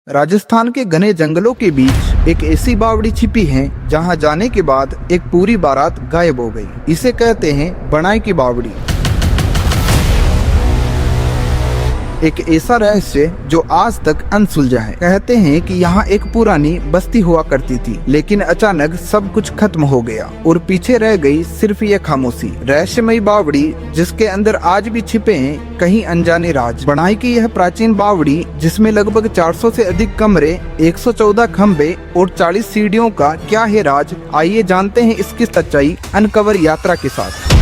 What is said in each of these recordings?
राजस्थान के घने जंगलों के बीच एक ऐसी बावड़ी छिपी है जहां जाने के बाद एक पूरी बारात गायब हो गई। इसे कहते हैं बनाई की बावड़ी। एक ऐसा रहस्य जो आज तक अनसुलझा है। कहते हैं कि यहाँ एक पुरानी बस्ती हुआ करती थी, लेकिन अचानक सब कुछ खत्म हो गया और पीछे रह गई सिर्फ ये खामोशी। रहस्यमयी बावड़ी जिसके अंदर आज भी छिपे हैं कहीं अनजाने राज। बनाई की यह प्राचीन बावड़ी जिसमें लगभग 400 से अधिक कमरे, 114 खम्भे और 40 सीढ़ियों का क्या है राज। आइए जानते हैं इसकी सच्चाई अनकवर यात्रा के साथ।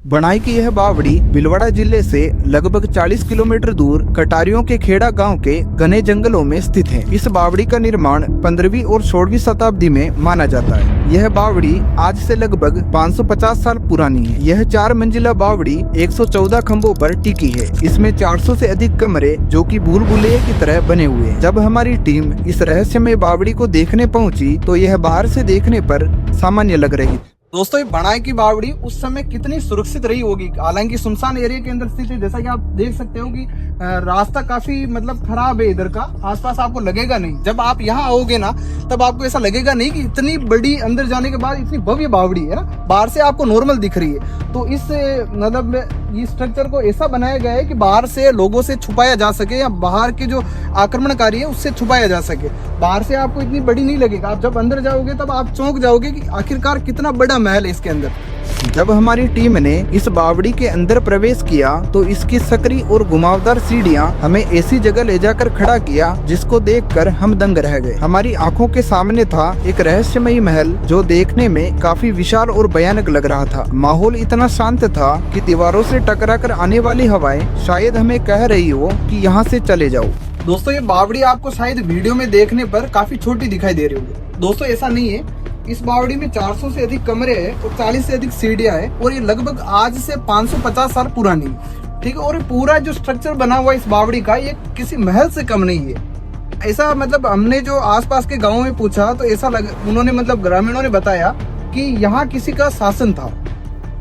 बनाई की यह बावड़ी भीलवाड़ा जिले से लगभग 40 किलोमीटर दूर कटारियों के खेड़ा गांव के घने जंगलों में स्थित है। इस बावड़ी का निर्माण 15वीं और 16वीं शताब्दी में माना जाता है। यह बावड़ी आज से लगभग 550 साल पुरानी है। यह 4 मंजिला बावड़ी 114 खंभों पर टिकी है। इसमें 400 से अधिक कमरे जो कि भूल भुलैया की तरह बने हुए हैं। जब हमारी टीम इस रहस्यमय बावड़ी को देखने पहुंची तो यह बाहर से देखने पर सामान्य लग रही। दोस्तों, ये बनाई की बावड़ी उस समय कितनी सुरक्षित रही होगी। हालांकि सुनसान एरिया के अंदर स्थित है, जैसा कि आप देख सकते हो कि रास्ता काफी मतलब खराब है इधर का। आसपास आपको लगेगा नहीं, जब आप यहाँ आओगे ना तब आपको ऐसा लगेगा नहीं कि इतनी बड़ी अंदर जाने के बाद इतनी भव्य बावड़ी है ना। बाहर से आपको नॉर्मल दिख रही है, तो इस मतलब ये स्ट्रक्चर को ऐसा बनाया गया है कि बाहर से लोगों से छुपाया जा सके या बाहर के जो आक्रमणकारी है उससे छुपाया जा सके। बाहर से आपको इतनी बड़ी नहीं लगेगा, आप जब अंदर जाओगे तब आप चौंक जाओगे कि आखिरकार कितना बड़ा महल है इसके अंदर। जब हमारी टीम ने इस बावड़ी के अंदर प्रवेश किया तो इसकी सकरी और घुमावदार सीढ़ियां हमें ऐसी जगह ले जाकर खड़ा किया जिसको देखकर हम दंग रह गए। हमारी आंखों के सामने था एक रहस्यमयी महल जो देखने में काफी विशाल और भयानक लग रहा था। माहौल इतना शांत था कि दीवारों से टकराकर आने वाली हवाएं शायद हमें कह रही हो कि यहाँ से चले जाओ। दोस्तों, ये बावड़ी आपको शायद वीडियो में देखने पर काफी छोटी दिखाई दे रही होगी। दोस्तों, ऐसा नहीं है। इस बावड़ी में 400 से अधिक कमरे हैं और 40 से अधिक सीढ़ियां हैं और ये लगभग आज से 550 साल पुरानी है। ठीक है, और ये पूरा जो स्ट्रक्चर बना हुआ इस बावड़ी का ये किसी महल से कम नहीं है। ऐसा मतलब हमने जो आसपास के गांवों में पूछा तो ऐसा उन्होंने मतलब ग्रामीणों ने बताया कि यहाँ किसी का शासन था।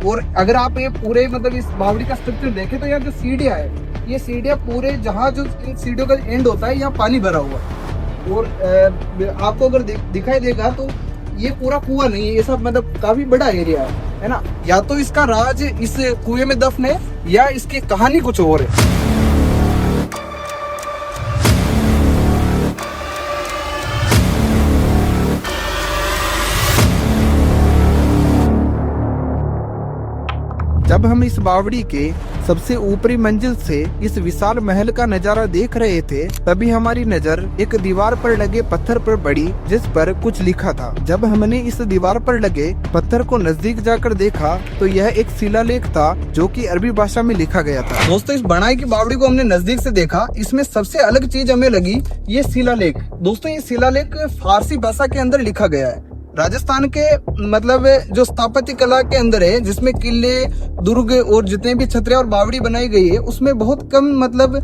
और अगर आप ये पूरे मतलब इस बावड़ी का स्ट्रक्चर देखें तो यहाँ जो सीढ़ियां है, ये सीढ़ियां पूरे जहाँ जो इन सीढ़ियों का एंड होता है यहाँ पानी भरा हुआ है। और आपको अगर दिखाई देगा तो ये पूरा कुआं नहीं है, ये सब मतलब काफी बड़ा एरिया है ना। या तो इसका राज इस कुएं में दफन है या इसकी कहानी कुछ और है। जब हम इस बावड़ी के सबसे ऊपरी मंजिल से इस विशाल महल का नजारा देख रहे थे तभी हमारी नजर एक दीवार पर लगे पत्थर पर पड़ी जिस पर कुछ लिखा था। जब हमने इस दीवार पर लगे पत्थर को नजदीक जाकर देखा तो यह एक शिलालेख था जो कि अरबी भाषा में लिखा गया था। दोस्तों, इस बनाई की बावड़ी को हमने नजदीक से देखा। इसमें सबसे अलग चीज हमें लगी ये शिलालेख। दोस्तों, ये शिलालेख फारसी भाषा के अंदर लिखा गया है। राजस्थान के मतलब जो स्थापत्य कला के अंदर है, जिसमें किले, दुर्ग और जितने भी छतरियां और बावड़ी बनाई गई है उसमें बहुत कम मतलब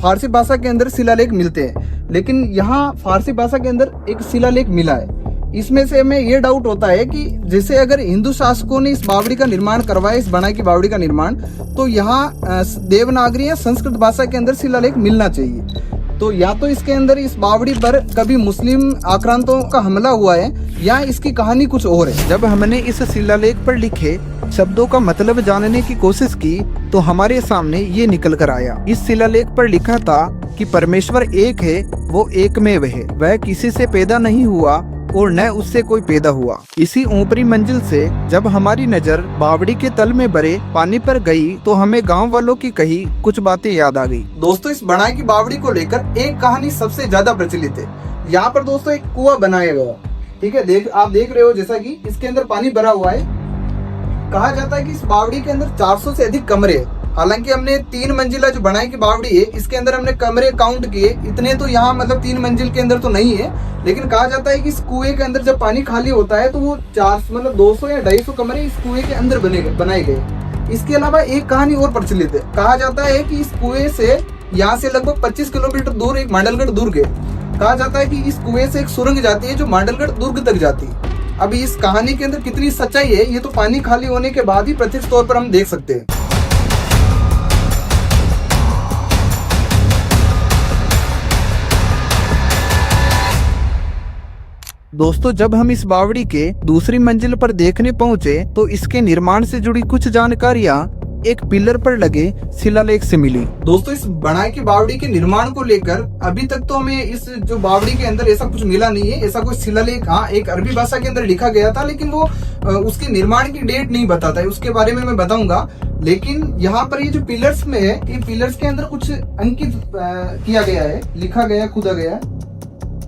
फारसी भाषा के अंदर शिलालेख मिलते हैं। लेकिन यहाँ फारसी भाषा के अंदर एक शिलालेख मिला है। इसमें से हमें ये डाउट होता है कि जैसे अगर हिंदू शासकों ने इस बावड़ी का निर्माण करवाया, इस बनाई की बावड़ी का निर्माण, तो यहाँ देवनागरी या संस्कृत भाषा के अंदर शिलालेख मिलना चाहिए। तो या तो इसके अंदर इस बावड़ी पर कभी मुस्लिम आक्रांतों का हमला हुआ है या इसकी कहानी कुछ और है। जब हमने इस शिलालेख पर लिखे शब्दों का मतलब जानने की कोशिश की तो हमारे सामने ये निकल कर आया। इस शिलालेख पर लिखा था कि परमेश्वर एक है, वो एकमेव है, वह किसी से पैदा नहीं हुआ और न उससे कोई पैदा हुआ। इसी ऊपरी मंजिल से जब हमारी नजर बावड़ी के तल में भरे पानी पर गई तो हमें गांव वालों की कही कुछ बातें याद आ गई। दोस्तों, इस बनाई की बावड़ी को लेकर एक कहानी सबसे ज्यादा प्रचलित है। यहाँ पर दोस्तों एक कुआं बनाया गया, ठीक है, आप देख रहे हो जैसा कि इसके अंदर पानी भरा हुआ है। कहा जाता है कि इस बावड़ी के अंदर 400 से अधिक कमरे हैं। हालांकि हमने 3 मंजिला जो बनाई की बावड़ी है इसके अंदर हमने कमरे काउंट किए, इतने तो यहाँ मतलब 3 मंजिल के अंदर तो नहीं है। लेकिन कहा जाता है कि इस कुएं के अंदर जब पानी खाली होता है तो वो 400 मतलब 200 या 250 कमरे इस कुएं के अंदर बनाए गए। इसके अलावा एक कहानी और प्रचलित है। कहा जाता है कि इस कुएं से यहाँ से लगभग 25 किलोमीटर दूर एक मांडलगढ़ दुर्ग है। कहा जाता है कि इस कुएं से एक सुरंग जाती है जो मांडलगढ़ दुर्ग तक जाती है। अभी इस कहानी के अंदर कितनी सच्चाई है ये तो पानी खाली होने के बाद ही प्रत्यक्ष तौर पर हम देख सकते हैं। दोस्तों, जब हम इस बावड़ी के दूसरी मंजिल पर देखने पहुंचे तो इसके निर्माण से जुड़ी कुछ जानकारियां एक पिलर पर लगे शिलालेख से मिली। दोस्तों, इस बनाए की बावड़ी के निर्माण को लेकर अभी तक तो हमें इस जो बावड़ी के अंदर ऐसा कुछ मिला नहीं है। ऐसा कोई शिलालेख हाँ एक अरबी भाषा के अंदर लिखा गया था, लेकिन वो उसके निर्माण की डेट नहीं बताता है। उसके बारे में मैं बताऊंगा। लेकिन यहाँ पर ये जो पिलर्स में है, ये पिलर्स के अंदर कुछ अंकित किया गया है, लिखा गया, खुदा गया।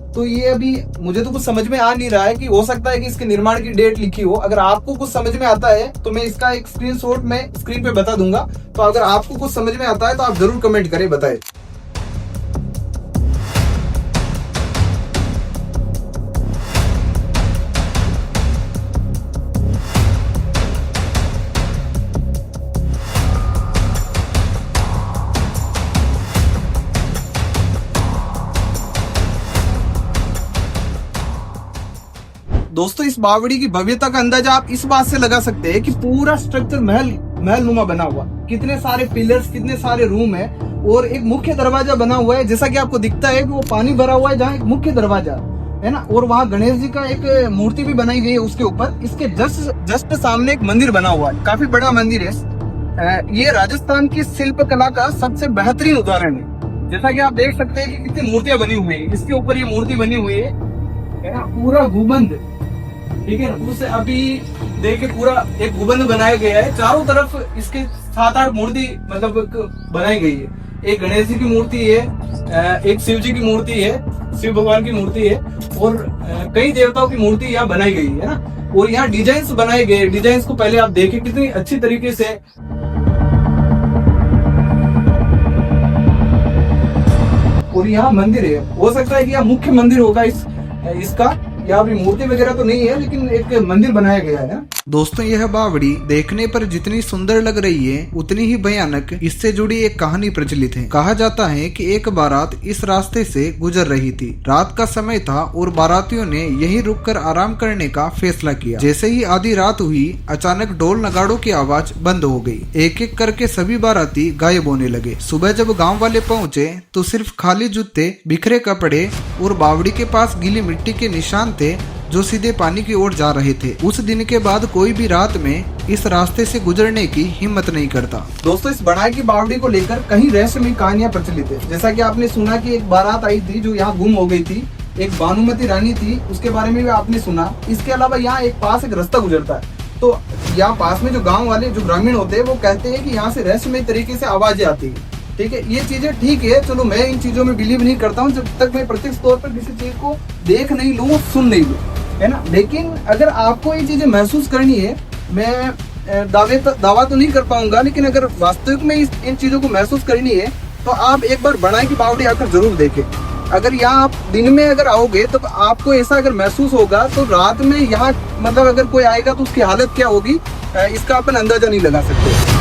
तो ये अभी मुझे तो कुछ समझ में आ नहीं रहा है कि हो सकता है कि इसके निर्माण की डेट लिखी हो। अगर आपको कुछ समझ में आता है तो मैं इसका एक स्क्रीनशॉट मैं स्क्रीन पे बता दूंगा। तो अगर आपको कुछ समझ में आता है तो आप जरूर कमेंट करें, बताएं। दोस्तों, इस बावड़ी की भव्यता का अंदाजा आप इस बात से लगा सकते हैं कि पूरा स्ट्रक्चर महल नुमा बना हुआ। कितने सारे पिलर्स, कितने सारे रूम है और एक मुख्य दरवाजा बना हुआ है। जैसा कि आपको दिखता है कि वो पानी भरा हुआ है, जहाँ एक मुख्य दरवाजा है ना, और वहाँ गणेश जी का एक मूर्ति भी बनाई गई है उसके ऊपर। इसके जस्ट सामने एक मंदिर बना हुआ है, काफी बड़ा मंदिर है। ये राजस्थान की शिल्प कला का सबसे बेहतरीन उदाहरण है। जैसा कि आप देख सकते हैं कि कितनी मूर्तियां बनी हुई है। इसके ऊपर ये मूर्ति बनी हुई है ना, पूरा गुंबद, ठीक है। उसे अभी देखे पूरा एक गुंबद बनाया गया है। चारों तरफ इसके 7-8 मूर्ति मतलब बनाई गई है। एक गणेश जी की मूर्ति है, एक शिव जी की मूर्ति है, शिव भगवान की मूर्ति है, और कई देवताओं की मूर्ति यहाँ बनाई गई है ना। और यहाँ डिजाइन बनाए गए। डिजाइन को पहले आप देखें कितनी अच्छी तरीके से। और यहाँ मंदिर है, हो सकता है कि यहाँ मुख्य मंदिर होगा इसका। यहाँ भी मूर्ति वगैरह तो नहीं है, लेकिन एक मंदिर बनाया गया है। दोस्तों, यह बावड़ी देखने पर जितनी सुंदर लग रही है उतनी ही भयानक इससे जुड़ी एक कहानी प्रचलित है। कहा जाता है कि एक बारात इस रास्ते से गुजर रही थी। रात का समय था और बारातियों ने यहीं रुककर आराम करने का फैसला किया। जैसे ही आधी रात हुई, अचानक ढोल नगाड़ों की आवाज बंद हो गई। एक एक करके सभी बाराती गायब होने लगे। सुबह जब गाँव वाले पहुँचे तो सिर्फ खाली जूते, बिखरे कपड़े और बावड़ी के पास गीली मिट्टी के निशान थे जो सीधे पानी की ओर जा रहे थे। उस दिन के बाद कोई भी रात में इस रास्ते से गुजरने की हिम्मत नहीं करता। दोस्तों, इस बनाए की बावड़ी को लेकर कई रहस्यमयी कहानियां प्रचलित है। जैसा कि आपने सुना कि एक बारात आई थी जो यहाँ गुम हो गई थी। एक भानुमती रानी थी, उसके बारे में भी आपने सुना। इसके अलावा यहाँ एक पास एक रास्ता गुजरता है। तो यहाँ पास में जो गाँव वाले जो ग्रामीण होते हैं वो कहते हैं कि यहाँ से रहस्यमयी तरीके से आवाजें आती है। ठीक है, ये चीजें ठीक है, चलो मैं इन चीजों में बिलीव नहीं करता हूँ जब तक मैं प्रत्यक्ष तौर पर किसी चीज को देख नहीं लूँ, सुन नहीं लूँ, है ना। लेकिन अगर आपको ये चीजें महसूस करनी है, मैं दावा तो नहीं कर पाऊंगा, लेकिन अगर वास्तविक में इन चीजों को महसूस करनी है तो आप एक बार बनाए की बावड़ी आकर जरूर देखें। अगर यहाँ आप दिन में अगर आओगे तो आपको ऐसा अगर महसूस होगा, तो रात में यहाँ मतलब अगर कोई आएगा तो उसकी हालत क्या होगी इसका अपन अंदाजा नहीं लगा सकते।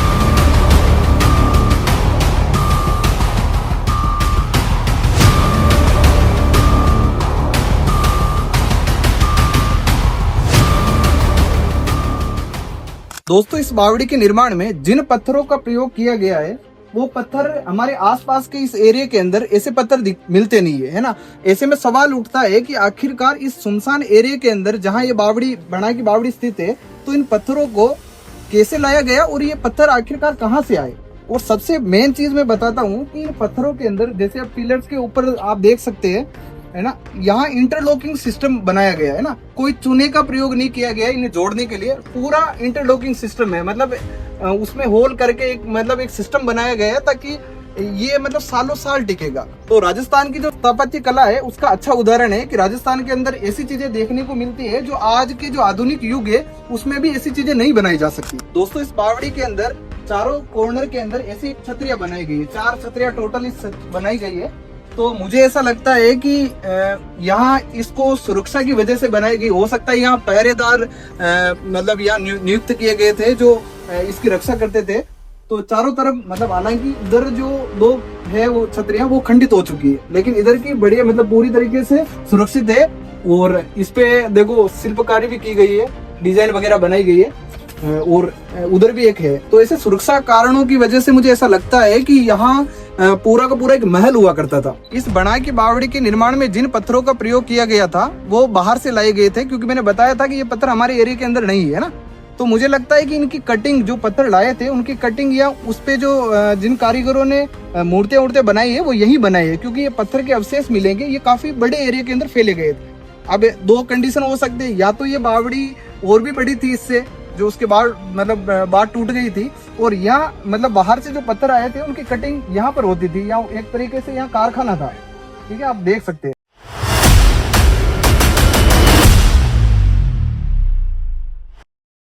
दोस्तों, इस बावड़ी के निर्माण में जिन पत्थरों का प्रयोग किया गया है वो पत्थर हमारे आसपास के इस एरिया के अंदर ऐसे पत्थर मिलते नहीं है ना। ऐसे में सवाल उठता है कि आखिरकार इस सुनसान एरिया के अंदर जहां ये बावड़ी बनाए की बावड़ी स्थित है, तो इन पत्थरों को कैसे लाया गया और ये पत्थर आखिरकार कहाँ से आए। और सबसे मेन चीज मैं बताता हूँ कि इन पत्थरों के अंदर जैसे आप पिलर्स के ऊपर आप देख सकते हैं, है ना, यहाँ इंटरलॉकिंग सिस्टम बनाया गया है ना। कोई चूने का प्रयोग नहीं किया गया इन्हें जोड़ने के लिए। पूरा इंटरलॉकिंग सिस्टम है, मतलब उसमें होल करके एक सिस्टम बनाया गया है ताकि ये मतलब सालों साल टिकेगा। तो राजस्थान की जो स्थापत्य कला है उसका अच्छा उदाहरण है कि राजस्थान के अंदर ऐसी चीजें देखने को मिलती है जो आज के जो आधुनिक युग है उसमें भी ऐसी चीजें नहीं बनाई जा सकती। दोस्तों, इस बावड़ी के अंदर चारों कॉर्नर के अंदर ऐसी छतरियां बनाई गई है। 4 छतरियां टोटल बनाई गई है। तो मुझे ऐसा लगता है कि यहाँ इसको सुरक्षा की वजह से बनाई गई। हो सकता है यहाँ पहरेदार मतलब यहाँ नियुक्त किए गए थे जो इसकी रक्षा करते थे। तो चारों तरफ मतलब हालांकि इधर जो दो है वो छतरियां वो खंडित हो चुकी है, लेकिन इधर की बढ़िया मतलब पूरी तरीके से सुरक्षित है। और इस पे देखो शिल्पकारी भी की गई है, डिजाइन वगैरह बनाई गई है, और उधर भी एक है। तो ऐसे सुरक्षा कारणों की वजह से मुझे ऐसा लगता है कि यहाँ पूरा का पूरा एक महल हुआ करता था। इस बनाई की बावड़ी के निर्माण में जिन पत्थरों का प्रयोग किया गया था वो बाहर से लाए गए थे, क्योंकि मैंने बताया था कि ये पत्थर हमारे एरिया के अंदर नहीं है ना। तो मुझे लगता है कि इनकी कटिंग, जो पत्थर लाए थे उनकी कटिंग या उस पे जो जिन कारीगरों ने मूर्तियां उर्तियां बनाई है वो यही बनाई है, क्योंकि ये पत्थर के अवशेष मिलेंगे, ये काफी बड़े एरिया के अंदर फैले गए थे। अब दो कंडीशन हो सकते हैं, या तो ये बावड़ी और भी बड़ी थी इससे, जो उसके बाद मतलब बात टूट गई थी, और यहाँ मतलब बाहर से जो पत्थर आए थे उनकी कटिंग यहाँ पर होती थी, या एक तरीके से यहाँ कारखाना था। ठीक है, आप देख सकते हैं।